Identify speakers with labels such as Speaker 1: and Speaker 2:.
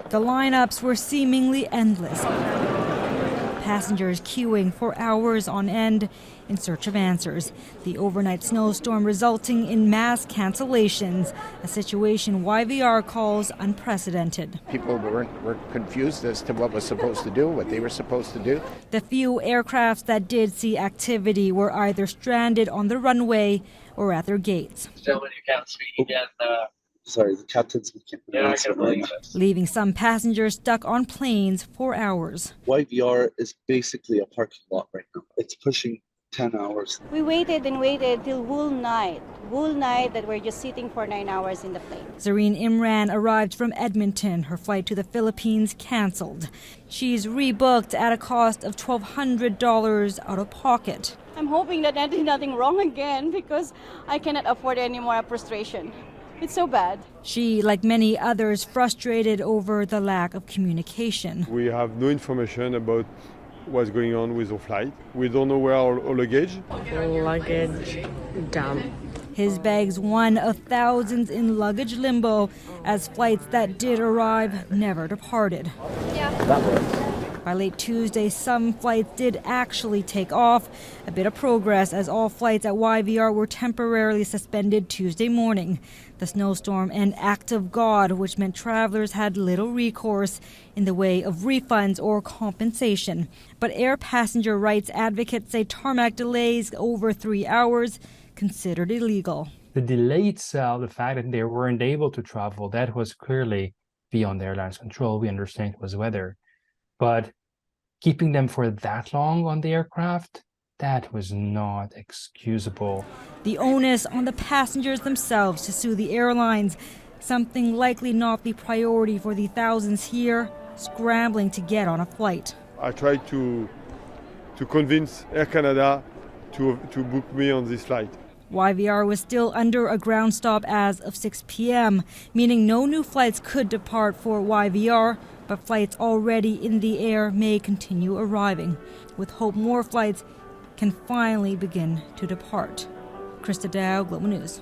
Speaker 1: The lineups were seemingly endless. Passengers queuing for hours on end in search of answers. The overnight snowstorm resulting in mass cancellations, a situation YVR calls unprecedented.
Speaker 2: People were confused as to what was supposed to do, what they were supposed to do.
Speaker 1: The few aircrafts that did see activity were either stranded on the runway or at their gates.
Speaker 3: Gentlemen, you can't speak again.
Speaker 4: Sorry, the captain's speaking.
Speaker 3: Yeah, I can believe it.
Speaker 1: Leaving some passengers stuck on planes for hours.
Speaker 4: YVR is basically a parking lot right now. It's pushing 10 hours.
Speaker 5: We waited and waited till whole night that we're just sitting for 9 hours in the plane.
Speaker 1: Zareen Imran arrived from Edmonton. Her flight to the Philippines canceled. She's rebooked at a cost of $1,200 out of pocket.
Speaker 5: I'm hoping that I did nothing wrong again because I cannot afford any more frustration. It's so bad.
Speaker 1: She, like many others, frustrated over the lack of communication.
Speaker 6: We have no information about what's going on with our flight. We don't know where our luggage.
Speaker 7: Luggage dump.
Speaker 1: His bag's one of thousands in luggage limbo as flights that did arrive never departed. By late Tuesday, some flights did actually take off. A bit of progress as all flights at YVR were temporarily suspended Tuesday morning. The snowstorm an act of God, which meant travelers had little recourse in the way of refunds or compensation. But air passenger rights advocates say tarmac delays over 3 hours considered illegal.
Speaker 8: The delay itself, the fact that they weren't able to travel, that was clearly beyond the airline's control. We understand it was weather. But keeping them for that long on the aircraft, that was not excusable.
Speaker 1: The onus on the passengers themselves to sue the airlines, something likely not the priority for the thousands here scrambling to get on a flight.
Speaker 6: I tried to convince Air Canada to book me on this flight.
Speaker 1: YVR was still under a ground stop as of 6 p.m., meaning no new flights could depart for YVR, but flights already in the air may continue arriving, with hope more flights can finally begin to depart. Christa, Global News.